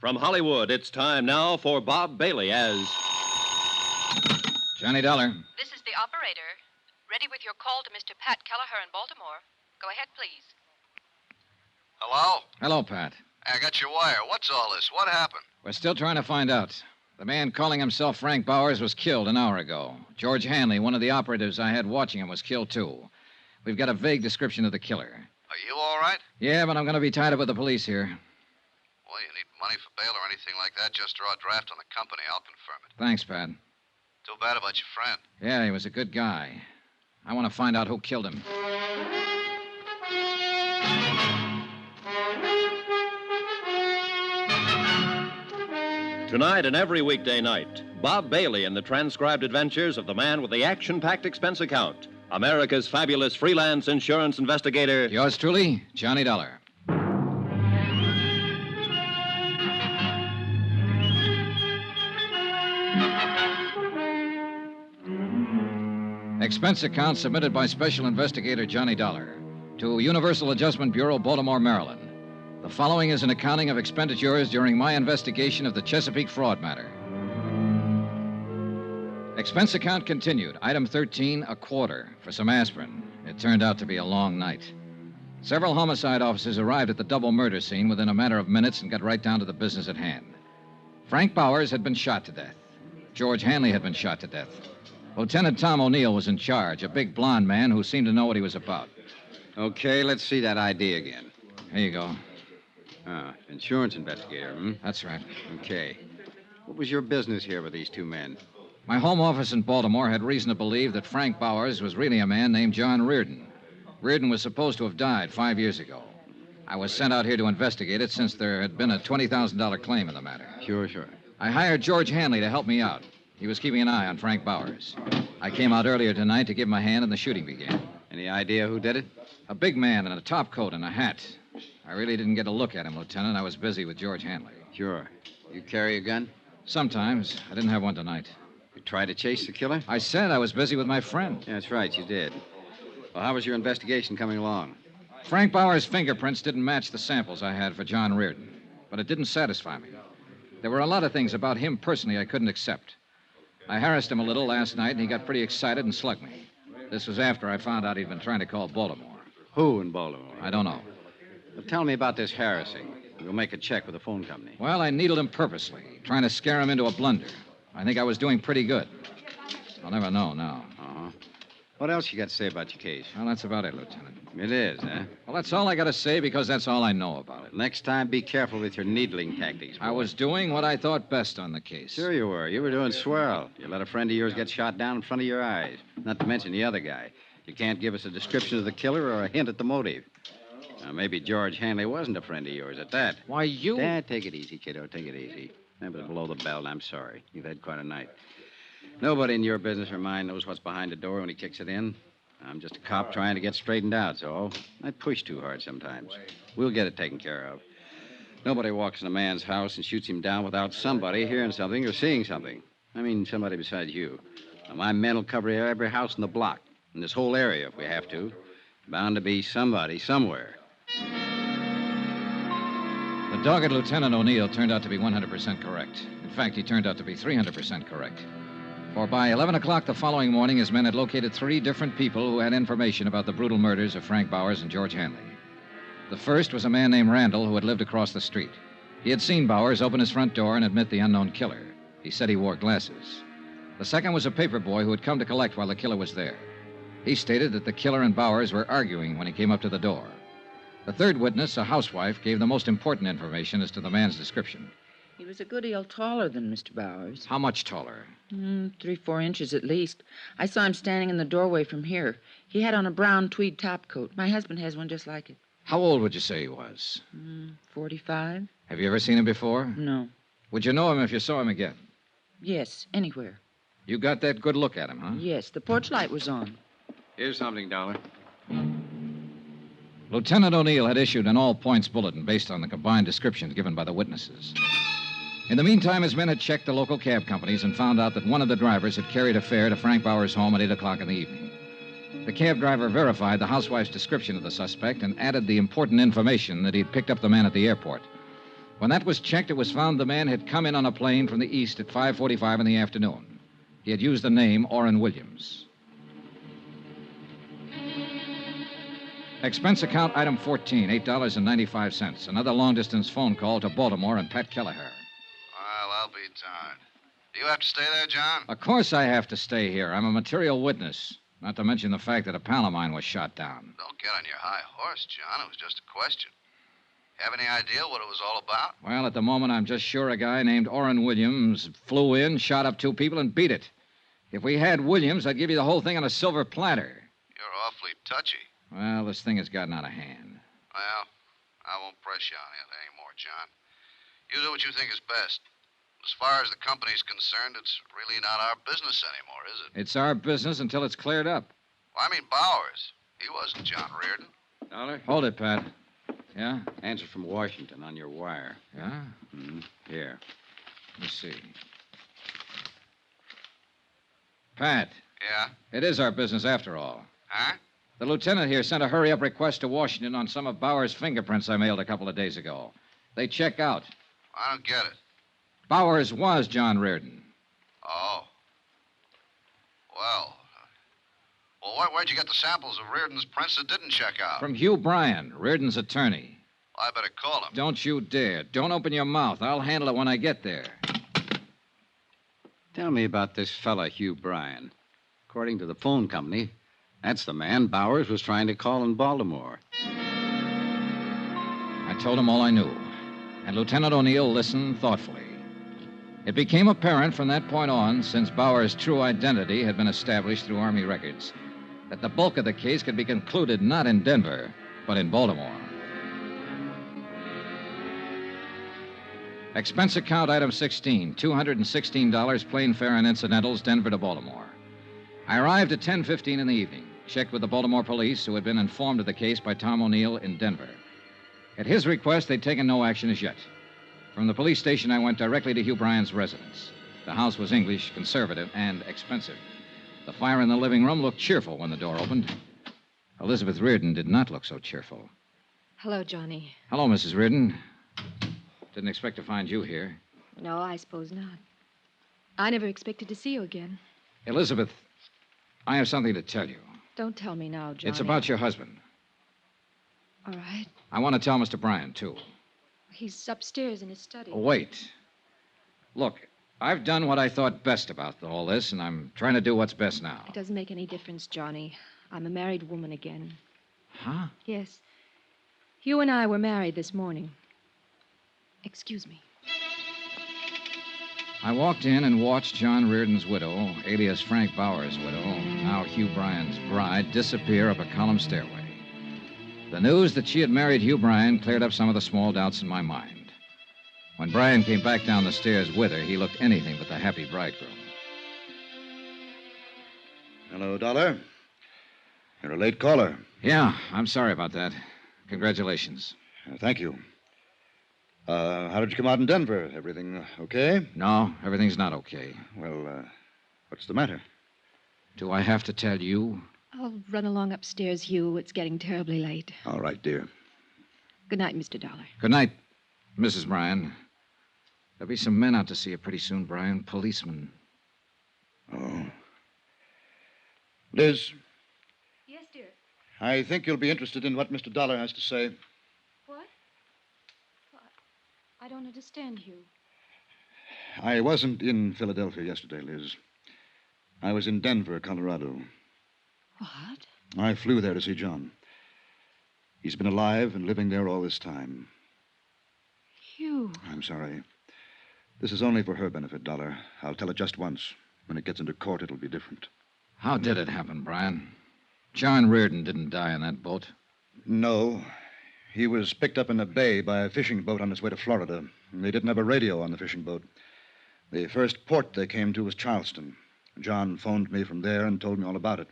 From Hollywood, it's time now for Bob Bailey as... Johnny Dollar. This is the operator. Ready with your call to Mr. Pat Kelleher in Baltimore. Go ahead, please. Hello? Hello, Pat. I got your wire. What's all this? What happened? We're still trying to find out. The man calling himself Frank Bowers was killed an hour ago. George Hanley, one of the operatives I had watching him, was killed, too. We've got a vague description of the killer. Are you all right? Yeah, but I'm going to be tied up with the police here. Well, you need money for bail or anything like that, just draw a draft on the company. I'll confirm it. Thanks, Pat. Too bad about your friend. Yeah, he was a good guy. I want to find out who killed him. Tonight and every weekday night, Bob Bailey in the transcribed adventures of the man with the action-packed expense account, America's fabulous freelance insurance investigator... Yours truly, Johnny Dollar. Expense account submitted by Special Investigator Johnny Dollar to Universal Adjustment Bureau, Baltimore, Maryland. The following is an accounting of expenditures during my investigation of the Chesapeake fraud matter. Expense account continued. Item 13, a quarter for some aspirin. It turned out to be a long night. Several homicide officers arrived at the double murder scene within a matter of minutes and got right down to the business at hand. Frank Bowers had been shot to death. George Hanley had been shot to death. Lieutenant Tom O'Neill was in charge, a big blond man who seemed to know what he was about. Okay, let's see that ID again. Here you go. Insurance investigator, hmm? That's right. Okay. What was your business here with these two men? My home office in Baltimore had reason to believe that Frank Bowers was really a man named John Reardon. Reardon was supposed to have died 5 years ago. I was sent out here to investigate it since there had been a $20,000 claim in the matter. Sure. I hired George Hanley to help me out. He was keeping an eye on Frank Bowers. I came out earlier tonight to give him a hand and the shooting began. Any idea who did it? A big man in a top coat and a hat. I really didn't get a look at him, Lieutenant. I was busy with George Hanley. Sure. You carry a gun? Sometimes. I didn't have one tonight. You tried to chase the killer? I said I was busy with my friend. Yeah, that's right, you did. Well, how was your investigation coming along? Frank Bowers' fingerprints didn't match the samples I had for John Reardon, but it didn't satisfy me. There were a lot of things about him personally I couldn't accept. I harassed him a little last night, and he got pretty excited and slugged me. This was after I found out he'd been trying to call Baltimore. Who in Baltimore? I don't know. Well, tell me about this harassing. We'll make a check with the phone company. Well, I needled him purposely, trying to scare him into a blunder. I think I was doing pretty good. I'll never know now. Uh-huh. What else you got to say about your case? Well, that's about it, Lieutenant. It is, huh? Well, that's all I got to say because that's all I know about it. Next time, be careful with your needling tactics. Boy. I was doing what I thought best on the case. Sure you were. You were doing swell. You let a friend of yours get shot down in front of your eyes. Not to mention the other guy. You can't give us a description of the killer or a hint at the motive. Now, maybe George Hanley wasn't a friend of yours at that. Why, you... Dad, take it easy, kiddo. Take it easy. That was below the belt, and I'm sorry. You've had quite a night. Nobody in your business or mine knows what's behind the door when he kicks it in. I'm just a cop trying to get straightened out, so I push too hard sometimes. We'll get it taken care of. Nobody walks in a man's house and shoots him down without somebody hearing something or seeing something. I mean, somebody besides you. Now, my men will cover every house in the block, in this whole area if we have to. Bound to be somebody somewhere. The dogged Lieutenant O'Neill turned out to be 100% correct. In fact, he turned out to be 300% correct. For by 11 o'clock the following morning, his men had located 3 different people who had information about the brutal murders of Frank Bowers and George Hanley. The first was a man named Randall who had lived across the street. He had seen Bowers open his front door and admit the unknown killer. He said he wore glasses. The second was a paper boy who had come to collect while the killer was there. He stated that the killer and Bowers were arguing when he came up to the door. The third witness, a housewife, gave the most important information as to the man's description. He was a good deal taller than Mr. Bowers. How much taller? 3-4 inches at least. I saw him standing in the doorway from here. He had on a brown tweed topcoat. My husband has one just like it. How old would you say he was? 45. Have you ever seen him before? No. Would you know him if you saw him again? Yes, anywhere. You got that good look at him, huh? Yes, the porch light was on. Here's something, Dollar. Lieutenant O'Neill had issued an all-points bulletin based on the combined descriptions given by the witnesses. In the meantime, his men had checked the local cab companies and found out that one of the drivers had carried a fare to Frank Bowers' home at 8 o'clock in the evening. The cab driver verified the housewife's description of the suspect and added the important information that he'd picked up the man at the airport. When that was checked, it was found the man had come in on a plane from the east at 5:45 in the afternoon. He had used the name Orrin Williams. Expense account item 14, $8.95. Another long-distance phone call to Baltimore and Pat Kelleher. Well, I'll be darned. Do you have to stay there, John? Of course I have to stay here. I'm a material witness. Not to mention the fact that a pal of mine was shot down. Don't get on your high horse, John. It was just a question. Have any idea what it was all about? Well, at the moment, I'm just sure a guy named Orrin Williams flew in, shot up 2 people, and beat it. If we had Williams, I'd give you the whole thing on a silver platter. You're awfully touchy. Well, this thing has gotten out of hand. Well, I won't press you on it anymore, John. You do what you think is best. As far as the company's concerned, it's really not our business anymore, is it? It's our business until it's cleared up. Well, I mean Bowers. He wasn't John Reardon. Dollar? Hold it, Pat. Yeah? Answer from Washington on your wire. Yeah? Here. Let me see. Pat, Yeah? it is our business after all. Huh? The lieutenant here sent a hurry-up request to Washington on some of Bowers' fingerprints I mailed a couple of days ago. They check out. I don't get it. Bowers was John Reardon. Oh. Well, where'd you get the samples of Reardon's prints that didn't check out? From Hugh Bryan, Reardon's attorney. I better call him. Don't you dare. Don't open your mouth. I'll handle it when I get there. Tell me about this fella, Hugh Bryan. According to the phone company, that's the man Bowers was trying to call in Baltimore. I told him all I knew, and Lieutenant O'Neill listened thoughtfully. It became apparent from that point on, since Bowers' true identity had been established through Army records, that the bulk of the case could be concluded not in Denver, but in Baltimore. Expense account item 16, $216, plane fare and incidentals, Denver to Baltimore. I arrived at 10:15 in the evening, checked with the Baltimore police, who had been informed of the case by Tom O'Neill in Denver. At his request, they'd taken no action as yet. From the police station, I went directly to Hugh Bryan's residence. The house was English, conservative, and expensive. The fire in the living room looked cheerful when the door opened. Elizabeth Reardon did not look so cheerful. Hello, Johnny. Hello, Mrs. Reardon. Didn't expect to find you here. No, I suppose not. I never expected to see you again. Elizabeth, I have something to tell you. Don't tell me now, Johnny. It's about your husband. All right. I want to tell Mr. Bryan, too. He's upstairs in his study. Oh, wait. Look, I've done what I thought best about all this, and I'm trying to do what's best now. It doesn't make any difference, Johnny. I'm a married woman again. Huh? Yes. Hugh and I were married this morning. Excuse me. I walked in and watched John Reardon's widow, alias Frank Bowers' widow, now Hugh Bryan's bride, disappear up a column stairway. The news that she had married Hugh Bryan cleared up some of the small doubts in my mind. When Bryan came back down the stairs with her, he looked anything but the happy bridegroom. Hello, Dollar. You're a late caller. Yeah, I'm sorry about that. Congratulations. Thank you. How did you come out in Denver? Everything okay? No, everything's not okay. Well, what's the matter? Do I have to tell you? I'll run along upstairs, Hugh. It's getting terribly late. All right, dear. Good night, Mr. Dollar. Good night, Mrs. Bryan. There'll be some men out to see you pretty soon, Bryan. Policemen. Oh. Liz, Yes, dear. I think you'll be interested in what Mr. Dollar has to say. What? I don't understand, Hugh. I wasn't in Philadelphia yesterday, Liz. I was in Denver, Colorado. What? I flew there to see John. He's been alive and living there all this time. Hugh. I'm sorry. This is only for her benefit, Dollar. I'll tell it just once. When it gets into court, it'll be different. How did it happen, Bryan? John Reardon didn't die in that boat. No. He was picked up in a bay by a fishing boat on its way to Florida. They didn't have a radio on the fishing boat. The first port they came to was Charleston. John phoned me from there and told me all about it.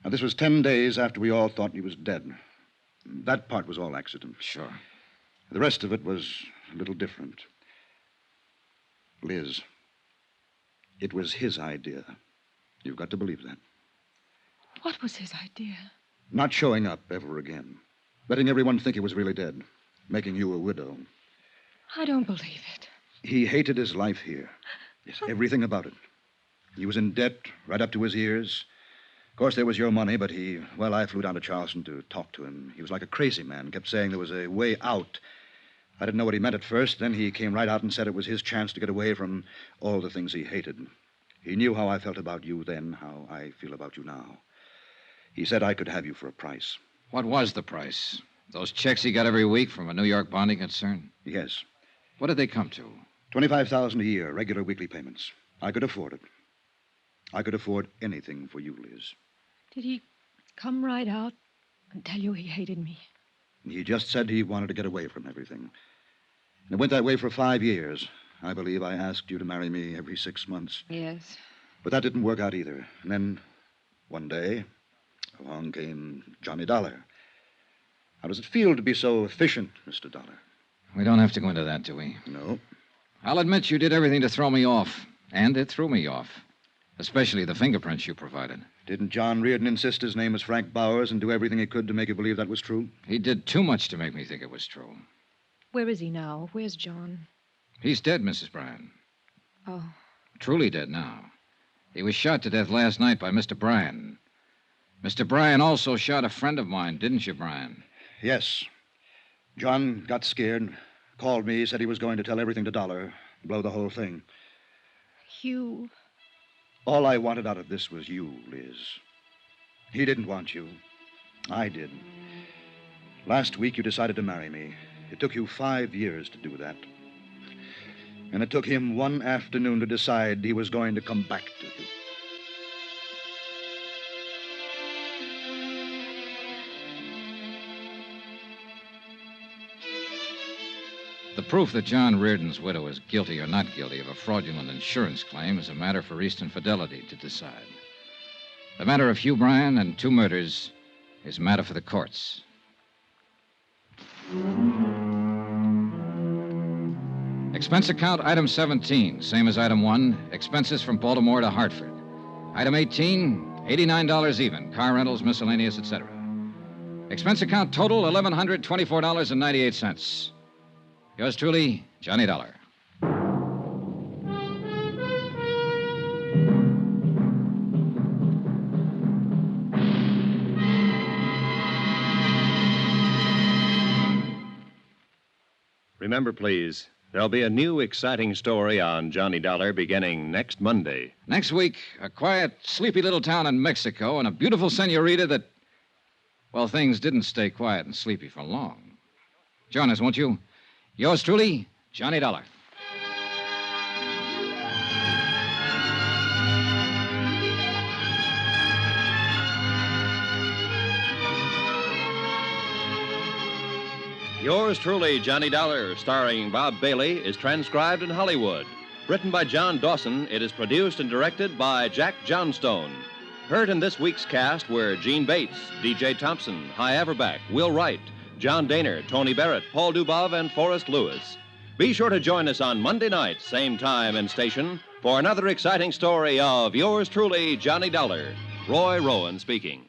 Now, this was 10 days after we all thought he was dead. That part was all accident. Sure. The rest of it was a little different. Liz, it was his idea. You've got to believe that. What was his idea? Not showing up ever again. Letting everyone think he was really dead. Making you a widow. I don't believe it. He hated his life here. Yes, everything about it. He was in debt right up to his ears. Of course, there was your money, but I flew down to Charleston to talk to him. He was like a crazy man, kept saying there was a way out. I didn't know what he meant at first. Then he came right out and said it was his chance to get away from all the things he hated. He knew how I felt about you then, how I feel about you now. He said I could have you for a price. What was the price? Those checks he got every week from a New York bonding concern? Yes. What did they come to? $25,000 a year, regular weekly payments. I could afford it. I could afford anything for you, Liz. Did he come right out and tell you he hated me? He just said he wanted to get away from everything. And it went that way for 5 years. I believe I asked you to marry me every 6 months. Yes. But that didn't work out either. And then, one day, along came Johnny Dollar. How does it feel to be so efficient, Mr. Dollar? We don't have to go into that, do we? No. I'll admit you did everything to throw me off. And it threw me off. Especially the fingerprints you provided. Didn't John Reardon insist his name was Frank Bowers and do everything he could to make you believe that was true? He did too much to make me think it was true. Where is he now? Where's John? He's dead, Mrs. Bryan. Oh. Truly dead now. He was shot to death last night by Mr. Bryan. Mr. Bryan also shot a friend of mine, didn't you, Bryan? Yes. John got scared, called me, said he was going to tell everything to Dollar, blow the whole thing. Hugh. All I wanted out of this was you, Liz. He didn't want you. I did. Last week, you decided to marry me. It took you 5 years to do that. And it took him one afternoon to decide he was going to come back to you. The proof that John Reardon's widow is guilty or not guilty of a fraudulent insurance claim is a matter for Eastern Fidelity to decide. The matter of Hugh Bryan and 2 murders is a matter for the courts. Expense account item 17, same as item 1, expenses from Baltimore to Hartford. Item 18, $89 even, car rentals, miscellaneous, etc. Expense account total, $1,124.98. Yours truly, Johnny Dollar. Remember, please, there'll be a new exciting story on Johnny Dollar beginning next Monday. Next week, a quiet, sleepy little town in Mexico and a beautiful senorita that, well, things didn't stay quiet and sleepy for long. Join us, won't you? Yours truly, Johnny Dollar. Yours truly, Johnny Dollar, starring Bob Bailey, is transcribed in Hollywood. Written by John Dawson, it is produced and directed by Jack Johnstone. Heard in this week's cast were Gene Bates, D.J. Thompson, Hy Averback, Will Wright, John Daner, Tony Barrett, Paul Dubov, and Forrest Lewis. Be sure to join us on Monday night, same time and station, for another exciting story of Yours truly, Johnny Dollar. Roy Rowan speaking.